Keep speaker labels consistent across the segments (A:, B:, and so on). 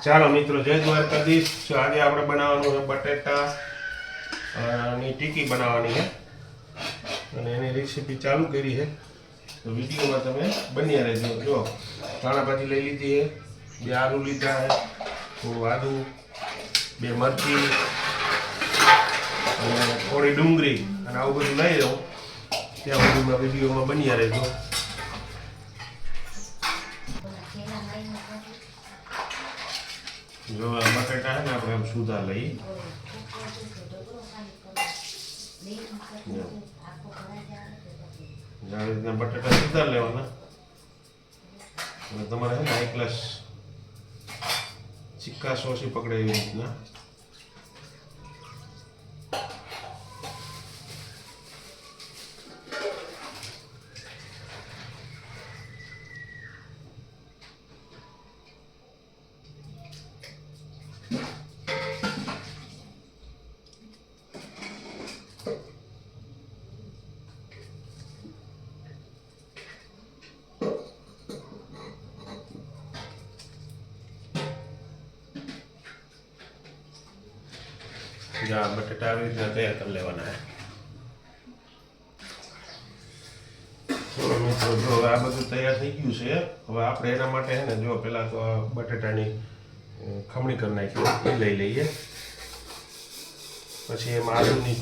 A: ચાલો મિત્રો, જય દ્વારકાધીશ. આજે આપણે બનાવવાનું છે બટેટા ની ટીકી બનાવવાની છે અને એની રેસીપી ચાલુ કરી છે. તો વિડીયોમાં તમે બન્યા રહેજો. જો ધાણા ભાજી લઈ લીધી છે, 2 આલુ લીધા છે, થોડું આદુ, 2 મરચી અને થોડી ડુંગળી અને આવું બધું લઈ લઉં. ત્યાં બધું વિડીયોમાં બન્યા રહેજો. જો આ બટેટા છે ને આપણે આમ સુધા લઈ રીતના બટેટા સુધા લેવાના અને તમારે છે ને 1 ગ્લાસ ચીક્કા સોસી પકડે એવી રીતના. બટેટા આવી રીતના તૈયાર કરી લેવાના છે. મિત્રો જો આ બધું તૈયાર થઈ ગયું છે. હવે આપણે એના માટે છે ને, જો પહેલાં તો બટેટાની ખમણી કરી નાખી એ લઈ લઈએ. પછી એમાં આદુની,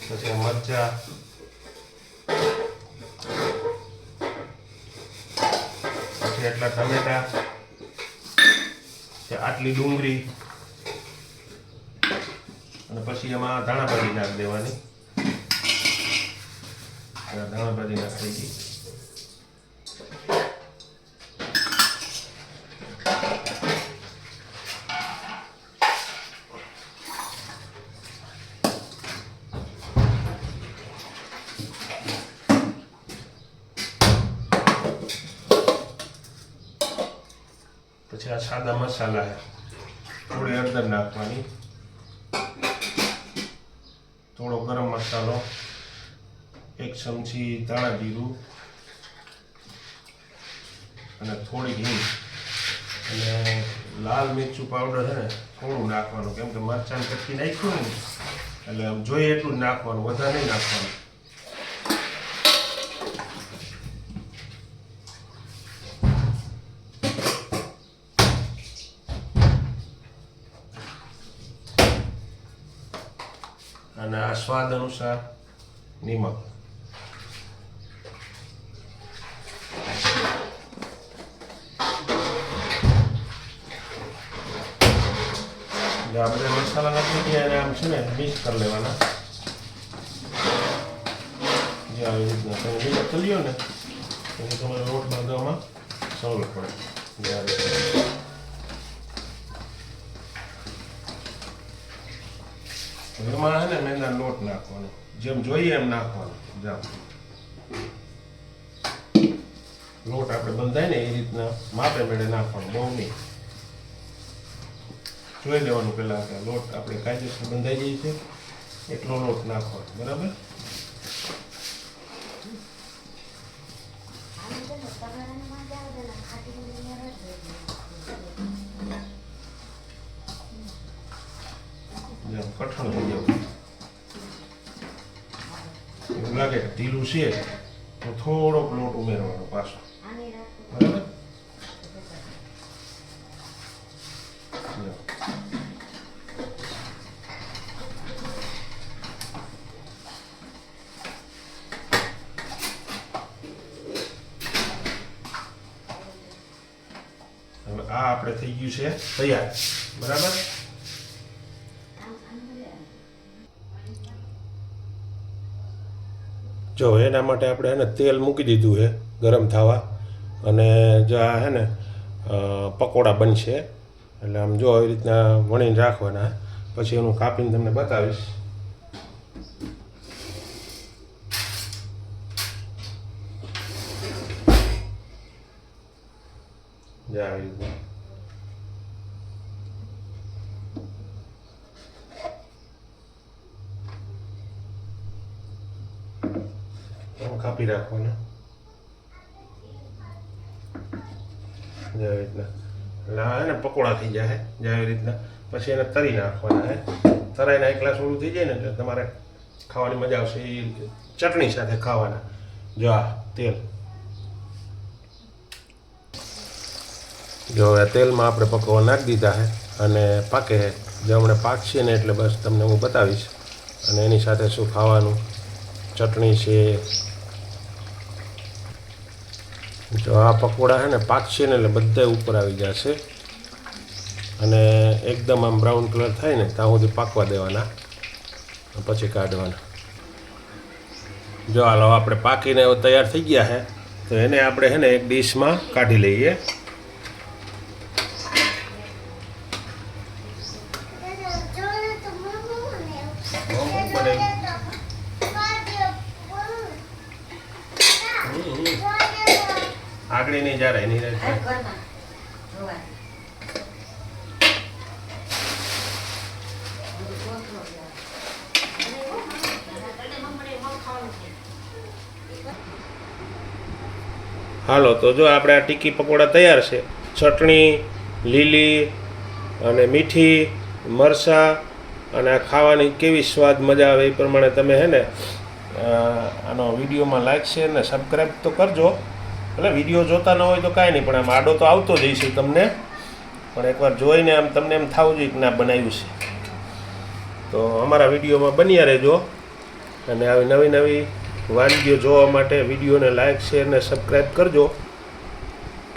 A: પછી મરચા, પછી એટલા ટમેટા, આટલી ડુંગળી અને પછી એમાં ધાણા ભાજી નાખી દેવાની. ધાણા ભાજી નાખી દીધી. પછી આ સાદા મસાલા છે, થોડી હળદર નાખવાની, થોડો ગરમ મસાલો, 1 ચમચી ધાણા જીરું અને થોડી હિંગ અને લાલ મિરચું પાવડર છે ને થોડું નાખવાનું, કેમ કે મરચાં કટકી નાખ્યું ને એટલે આમ જોઈએ એટલું જ નાખવાનું, વધારે નહીં નાખવાનું. અને આ સ્વાદ અનુસાર નિમક. આ બધા મસાલા નાખી દઈએ અને આમ છે ને મિક્સ કરી લેવાના. જે આવી રીતના તમે મિક્સ કરી લ્યો ને એટલે તમારે રોટ બાંધવામાં સવલો પડે. એમાં છે ને મેંદાનો લોટ નાખવાનો, જેમ જોઈએ એમ નાખવાનો. જાઓ લોટ આપણે બંધાય ને એ રીતના માપે મેળે નાખવાનું, બહુ નહીં. જોઈ લેવાનું પહેલાં કે લોટ આપણે કાયદેસર બંધાઈ જાય છે એટલો લોટ નાખવાનો, બરાબર. કઠણ થઈ જવું એવું લાગે ઢીલું છે તો થોડોક લોટ ઉમેરવાનો પાછો, બરાબર. હવે આ આપણે થઈ ગયું છે તૈયાર, બરાબર. જો એના માટે આપણે હે ને તેલ મૂકી દીધું છે ગરમ થવા, અને જો આ હે ને પકોડા બનશે. એટલે આમ જો આવી રીતના વણીને રાખવાના, પછી એનું કાપીને તમને બતાવીશ. આવી રીતના કાપી રાખવાના. જેવી રીતના એટલે આ ને પકોડા થઈ જાય જેવી રીતના. પછી એને તરી નાખવાના હે. તરાઈને એકલા થોડું થઈ જાય ને એટલે તમારે ખાવાની મજા આવશે. એ ચટણી સાથે ખાવાના. જો આ તેલ, જો હવે તેલમાં આપણે પકવવા નાખી દીધા છે અને પાકે જો હમણાં પાકશે ને એટલે બસ તમને હું બતાવીશ. અને એની સાથે શું ખાવાનું, ચટણી છે. જો આ પકોડા છે ને પાકશે ને એટલે બધા ઉપર આવી જશે અને એકદમ આમ બ્રાઉન કલર થાય ને ત્યાં સુધી પાકવા દેવાના, પછી કાઢવાના. જો હાલો આપણે પાકીને તૈયાર થઈ ગયા છે તો એને આપણે છે ને એક ડીશમાં કાઢી લઈએ. આગળ નહીં જા રહી નહીં રહે. હાલો તો જો આપણે આ ટીકી પકોડા તૈયાર છે. ચટણી લીલી અને મીઠી મરચાં અને આ ખાવાની કેવી સ્વાદ મજા આવે એ પ્રમાણે તમે હે ને આનો વિડીયોમાં લાઈક શેર ને સબસ્ક્રાઈબ તો કરજો. એટલે વિડીયો જોતા ન હોય તો કાંઈ નહીં, પણ આમ આડો તો આવતો જ હશે તમને, પણ એકવાર જોઈને આમ તમને એમ થવું જોઈએ કે ના બનાવ્યું છે. તો અમારા વિડીયોમાં બન્યા રહેજો અને આવી નવી નવી વાનગીઓ જોવા માટે વિડીયોને લાઈક શેર ને સબસ્ક્રાઈબ કરજો.